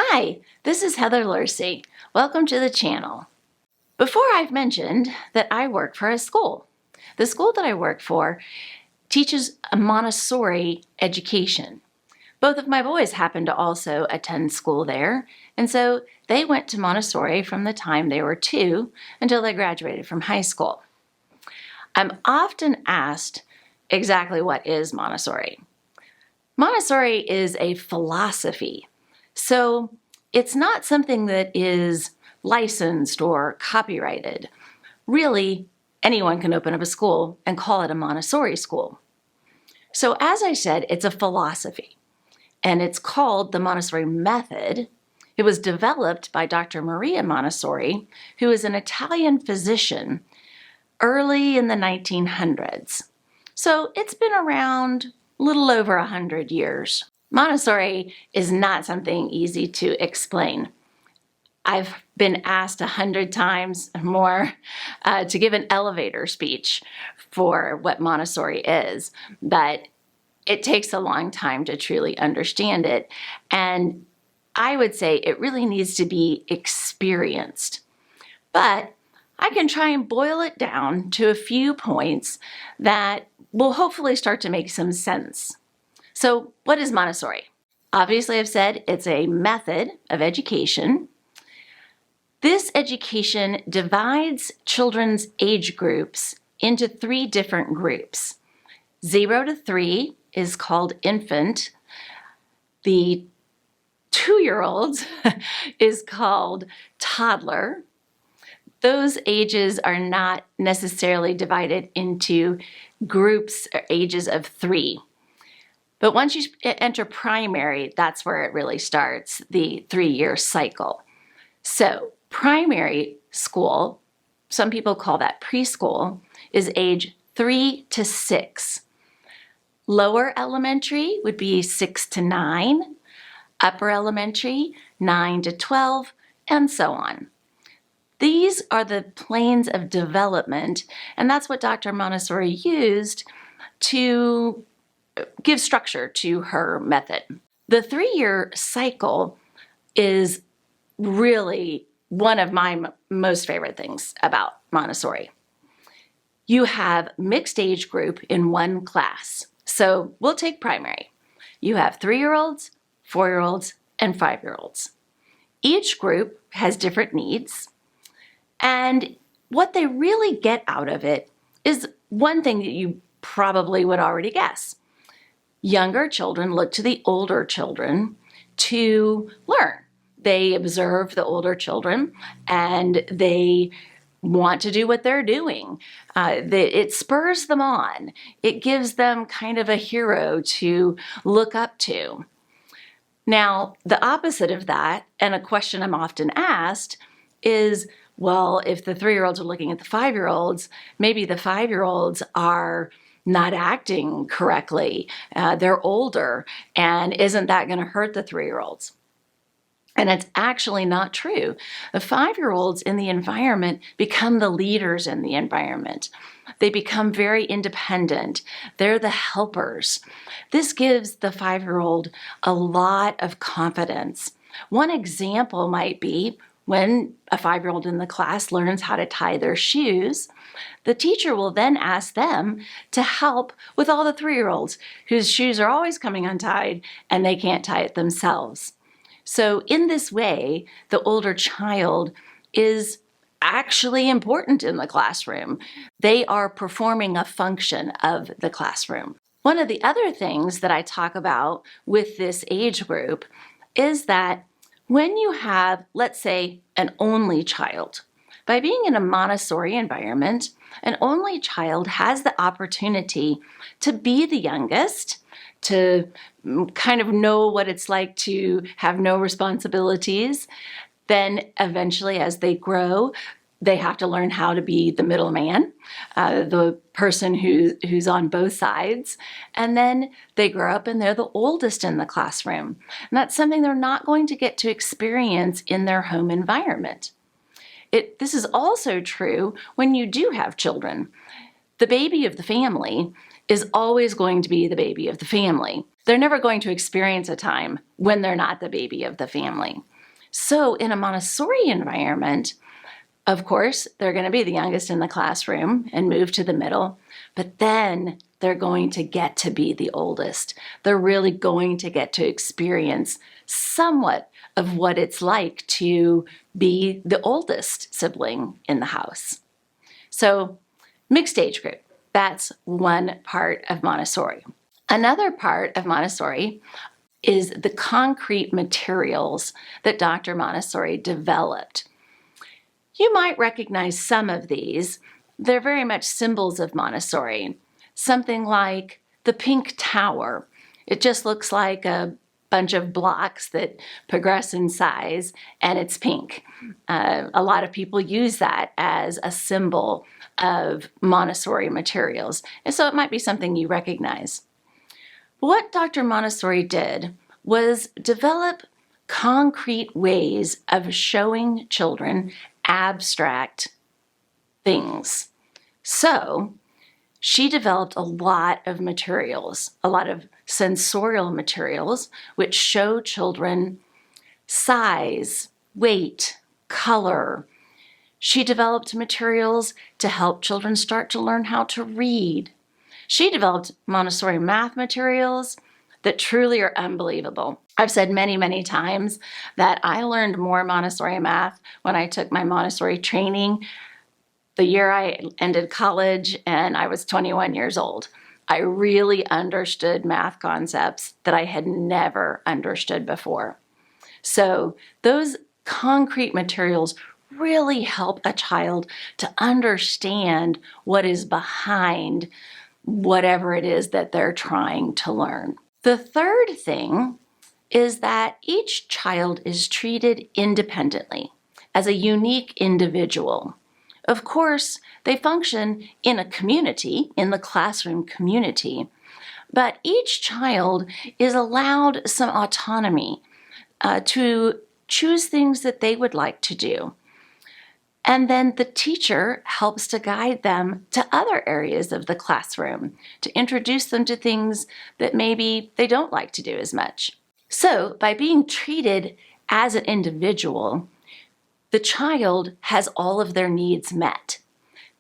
Hi, this is Heather Lursey. Welcome to the channel. Before I've mentioned that I work for a school. The school that I work for teaches a Montessori education. Both of my boys happen to also attend school there, and so they went to Montessori from the time they were 2 until they graduated from high school. I'm often asked exactly what is Montessori. Montessori is a philosophy. So it's not something that is licensed or copyrighted. Really, anyone can open up a school and call it a Montessori school. So as I said, it's a philosophy, and it's called the Montessori Method. It was developed by Dr. Maria Montessori, who is an Italian physician, early in the 1900s. So it's been around a little over 100 years. Montessori is not something easy to explain. I've been asked 100 times more to give an elevator speech for what Montessori is, but it takes a long time to truly understand it. And I would say it really needs to be experienced. But I can try and boil it down to a few points that will hopefully start to make some sense. So what is Montessori? Obviously, I've said it's a method of education. This education divides children's age groups into 3 different groups. 0 to 3 is called infant. The 2-year-olds is called toddler. Those ages are not necessarily divided into groups or ages of 3. But once you enter primary, that's where it really starts, the 3-year cycle. So primary school, some people call that preschool, is age 3 to 6. Lower elementary would be 6 to 9, upper elementary 9 to 12, and so on. These are the planes of development, and that's what Dr. Montessori used to give structure to her method. The 3-year cycle is really one of my most favorite things about Montessori. You have mixed age group in one class. So we'll take primary. You have 3-year-olds, 4-year-olds, and 5-year-olds. Each group has different needs, and what they really get out of it is one thing that you probably would already guess. Younger children look to the older children to learn. They observe the older children and they want to do what they're doing. It spurs them on. It gives them kind of a hero to look up to. Now, the opposite of that, and a question I'm often asked, is, well, if the 3-year-olds are looking at the 5-year-olds, maybe the 5-year-olds are not acting correctly. They're older, and isn't that going to hurt the 3-year-olds? And it's actually not true. The 5-year-olds in the environment become the leaders in the environment. They become very independent. They're the helpers. This gives the 5-year-old a lot of confidence. One example might be when a 5-year-old in the class learns how to tie their shoes, the teacher will then ask them to help with all the 3-year-olds whose shoes are always coming untied and they can't tie it themselves. So in this way, the older child is actually important in the classroom. They are performing a function of the classroom. One of the other things that I talk about with this age group is that when you have, let's say, an only child, by being in a Montessori environment, an only child has the opportunity to be the youngest, to kind of know what it's like to have no responsibilities. Then eventually, as they grow, they have to learn how to be the middleman, the person who's on both sides. And then they grow up and they're the oldest in the classroom. And that's something they're not going to get to experience in their home environment. This is also true when you do have children. The baby of the family is always going to be the baby of the family. They're never going to experience a time when they're not the baby of the family. So in a Montessori environment, of course, they're going to be the youngest in the classroom and move to the middle, but then they're going to get to be the oldest. They're really going to get to experience somewhat of what it's like to be the oldest sibling in the house. So, mixed age group, that's one part of Montessori. Another part of Montessori is the concrete materials that Dr. Montessori developed. You might recognize some of these. They're very much symbols of Montessori. Something like the pink tower. It just looks like a bunch of blocks that progress in size, and it's pink. A lot of people use that as a symbol of Montessori materials, and so it might be something you recognize. What Dr. Montessori did was develop concrete ways of showing children abstract things. So she developed a lot of materials, a lot of sensorial materials, which show children size, weight, color. She developed materials to help children start to learn how to read. She developed Montessori math materials that truly are unbelievable. I've said many, many times that I learned more Montessori math when I took my Montessori training the year I ended college and I was 21 years old. I really understood math concepts that I had never understood before. So those concrete materials really help a child to understand what is behind whatever it is that they're trying to learn. The third thing is that each child is treated independently as a unique individual. Of course, they function in a community, in the classroom community, but each child is allowed some autonomy to choose things that they would like to do. And then the teacher helps to guide them to other areas of the classroom, to introduce them to things that maybe they don't like to do as much. So by being treated as an individual, the child has all of their needs met.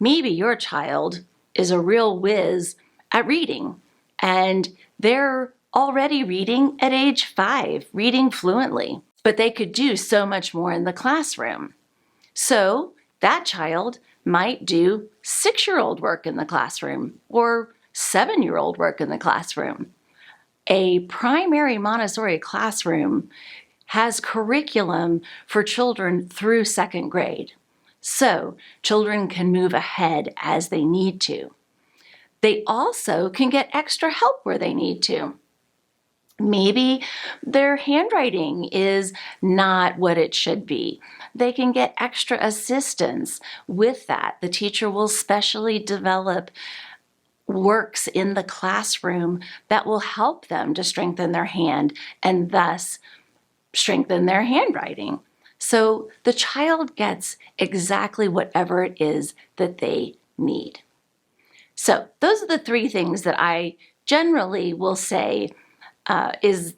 Maybe your child is a real whiz at reading, and they're already reading at age 5, reading fluently, but they could do so much more in the classroom. So that child might do 6-year-old work in the classroom or 7-year-old work in the classroom. A primary Montessori classroom has curriculum for children through 2nd grade. So children can move ahead as they need to. They also can get extra help where they need to. Maybe their handwriting is not what it should be. They can get extra assistance with that. The teacher will specially develop works in the classroom that will help them to strengthen their hand and thus strengthen their handwriting. So the child gets exactly whatever it is that they need. So those are the 3 things that I generally will say is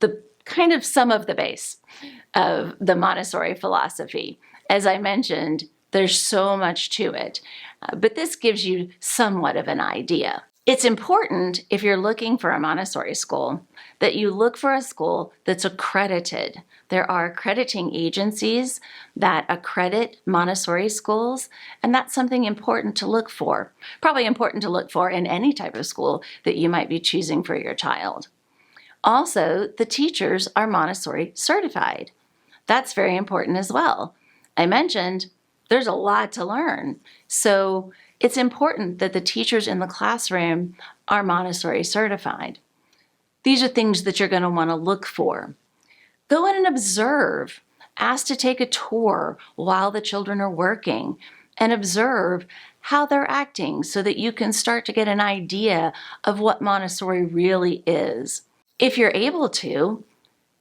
the kind of sum of the base of the Montessori philosophy. As I mentioned, there's so much to it, but this gives you somewhat of an idea. It's important, if you're looking for a Montessori school, that you look for a school that's accredited. There are accrediting agencies that accredit Montessori schools, and that's something important to look for. Probably important to look for in any type of school that you might be choosing for your child. Also, the teachers are Montessori certified. That's very important as well. I mentioned there's a lot to learn, so it's important that the teachers in the classroom are Montessori certified. These are things that you're going to want to look for. Go in and observe. Ask to take a tour while the children are working and observe how they're acting so that you can start to get an idea of what Montessori really is. If you're able to,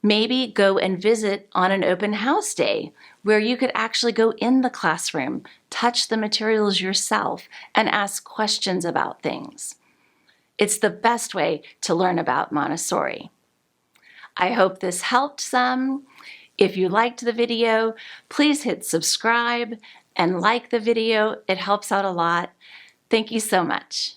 maybe go and visit on an open house day where you could actually go in the classroom, touch the materials yourself, and ask questions about things. It's the best way to learn about Montessori. I hope this helped some. If you liked the video, please hit subscribe and like the video. It helps out a lot. Thank you so much.